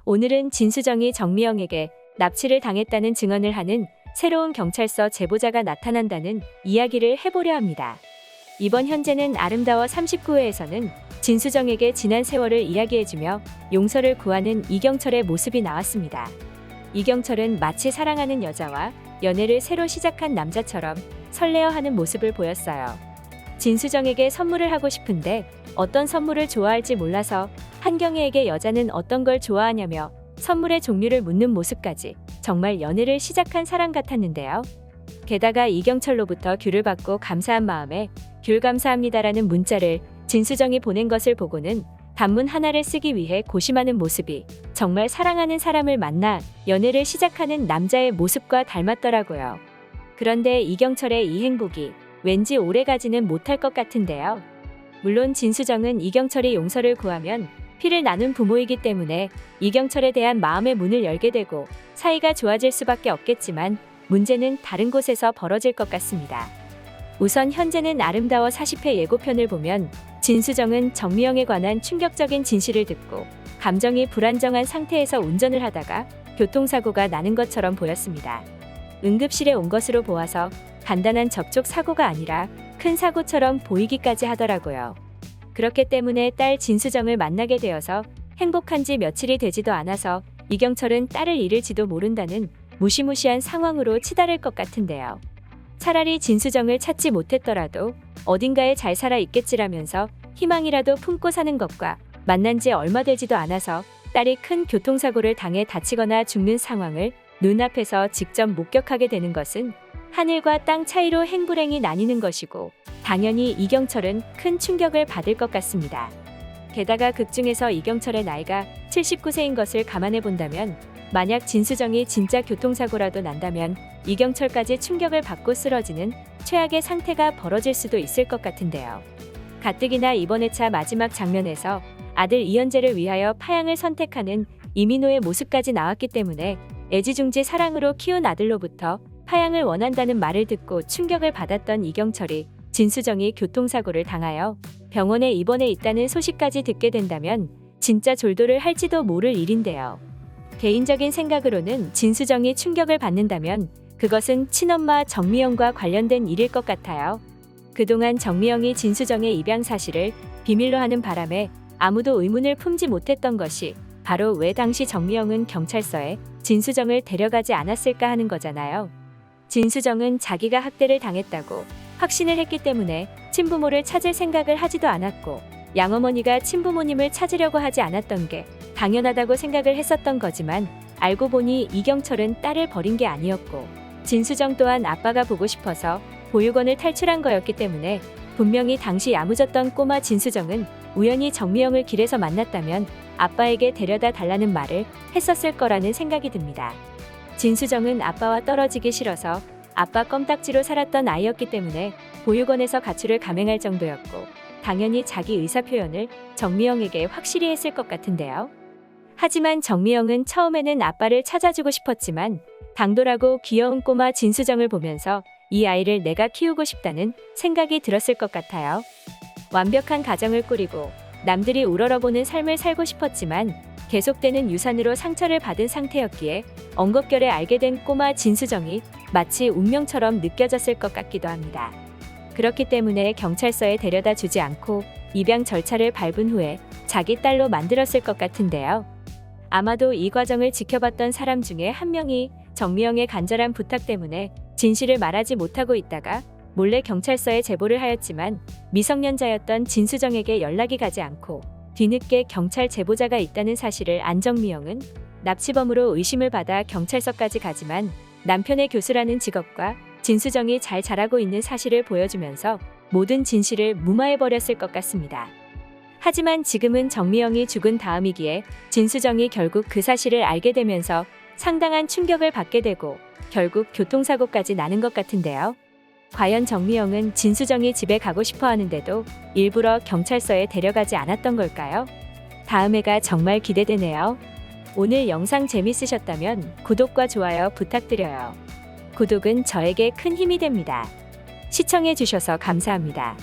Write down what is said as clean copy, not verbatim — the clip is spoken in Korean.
오늘은 진수정이 정미영에게 납치를 당했다는 증언을 하는 새로운 경찰서 제보자가 나타난다는 이야기를 해보려 합니다. 이번 현재는 아름다워 39회에서는 진수정에게 지난 세월을 이야기해주며 용서를 구하는 이경철의 모습이 나왔습니다. 이경철은 마치 사랑하는 여자와 연애를 새로 시작한 남자처럼 설레어하는 모습을 보였어요. 진수정에게 선물을 하고 싶은데 어떤 선물을 좋아할지 몰라서 한경애에게 여자는 어떤 걸 좋아하냐며 선물의 종류를 묻는 모습까지 정말 연애를 시작한 사람 같았는데요. 게다가 이경철로부터 귤을 받고 감사한 마음에 귤 감사합니다라는 문자를 진수정이 보낸 것을 보고는 단문 하나를 쓰기 위해 고심하는 모습이 정말 사랑하는 사람을 만나 연애를 시작하는 남자의 모습과 닮았더라고요. 그런데 이경철의 이 행복이 왠지 오래가지는 못할 것 같은데요. 물론 진수정은 이경철이 용서를 구하면 피를 나눈 부모이기 때문에 이경철에 대한 마음의 문을 열게 되고 사이가 좋아질 수밖에 없겠지만 문제는 다른 곳에서 벌어질 것 같습니다. 우선 현재는 아름다워 40회 예고편을 보면 진수정은 정미영에 관한 충격적인 진실을 듣고 감정이 불안정한 상태에서 운전을 하다가 교통사고가 나는 것처럼 보였습니다. 응급실에 온 것으로 보아서 간단한 접촉 사고가 아니라 큰 사고처럼 보이기까지 하더라고요. 그렇기 때문에 딸 진수정을 만나게 되어서 행복한 지 며칠이 되지도 않아서 이경철은 딸을 잃을지도 모른다는 무시무시한 상황으로 치달을 것 같은데요. 차라리 진수정을 찾지 못했더라도 어딘가에 잘 살아 있겠지라면서 희망이라도 품고 사는 것과 만난 지 얼마 되지도 않아서 딸이 큰 교통사고를 당해 다치거나 죽는 상황을 눈앞에서 직접 목격하게 되는 것은 하늘과 땅 차이로 행불행이 나뉘는 것이고 당연히 이경철은 큰 충격을 받을 것 같습니다. 게다가 극 중에서 이경철의 나이가 79세인 것을 감안해 본다면 만약 진수정이 진짜 교통사고라도 난다면 이경철까지 충격을 받고 쓰러지는 최악의 상태가 벌어질 수도 있을 것 같은데요. 가뜩이나 이번 회차 마지막 장면에서 아들 이현재를 위하여 파양을 선택하는 이민호의 모습까지 나왔기 때문에 애지중지 사랑으로 키운 아들로부터 파양을 원한다는 말을 듣고 충격을 받았던 이경철이 진수정이 교통사고를 당하여 병원에 입원해 있다는 소식까지 듣게 된다면 진짜 졸도를 할지도 모를 일인데요. 개인적인 생각으로는 진수정이 충격을 받는다면 그것은 친엄마 정미영과 관련된 일일 것 같아요. 그동안 정미영이 진수정의 입양 사실을 비밀로 하는 바람에 아무도 의문을 품지 못했던 것이 바로 왜 당시 정미영은 경찰서에 진수정을 데려가지 않았을까 하는 거잖아요. 진수정은 자기가 학대를 당했다고 확신을 했기 때문에 친부모를 찾을 생각을 하지도 않았고 양어머니가 친부모님을 찾으려고 하지 않았던 게 당연하다고 생각을 했었던 거지만 알고 보니 이경철은 딸을 버린 게 아니었고 진수정 또한 아빠가 보고 싶어서 보육원을 탈출한 거였기 때문에 분명히 당시 야무졌던 꼬마 진수정은 우연히 정미영을 길에서 만났다면 아빠에게 데려다 달라는 말을 했었을 거라는 생각이 듭니다. 진수정은 아빠와 떨어지기 싫어서 아빠 껌딱지로 살았던 아이였기 때문에 보육원에서 가출을 감행할 정도였고 당연히 자기 의사표현을 정미영에게 확실히 했을 것 같은데요. 하지만 정미영은 처음에는 아빠를 찾아주고 싶었지만 당돌하고 귀여운 꼬마 진수정을 보면서 이 아이를 내가 키우고 싶다는 생각이 들었을 것 같아요. 완벽한 가정을 꾸리고 남들이 우러러보는 삶을 살고 싶었지만 계속되는 유산으로 상처를 받은 상태였기에 엉겁결에 알게 된 꼬마 진수정이 마치 운명처럼 느껴졌을 것 같기도 합니다. 그렇기 때문에 경찰서에 데려다 주지 않고 입양 절차를 밟은 후에 자기 딸로 만들었을 것 같은데요. 아마도 이 과정을 지켜봤던 사람 중에 한 명이 정미영의 간절한 부탁 때문에 진실을 말하지 못하고 있다가 몰래 경찰서에 제보를 하였지만 미성년자였던 진수정에게 연락이 가지 않고 뒤늦게 경찰 제보자가 있다는 사실을 안 정미영은 납치범으로 의심을 받아 경찰서까지 가지만 남편의 교수라는 직업과 진수정이 잘 자라고 있는 사실을 보여주면서 모든 진실을 무마해버렸을 것 같습니다. 하지만 지금은 정미영이 죽은 다음이기에 진수정이 결국 그 사실을 알게 되면서 상당한 충격을 받게 되고 결국 교통사고까지 나는 것 같은데요. 과연 정미영은 진수정이 집에 가고 싶어 하는데도 일부러 경찰서에 데려가지 않았던 걸까요? 다음 회가 정말 기대되네요. 오늘 영상 재밌으셨다면 구독과 좋아요 부탁드려요. 구독은 저에게 큰 힘이 됩니다. 시청해주셔서 감사합니다.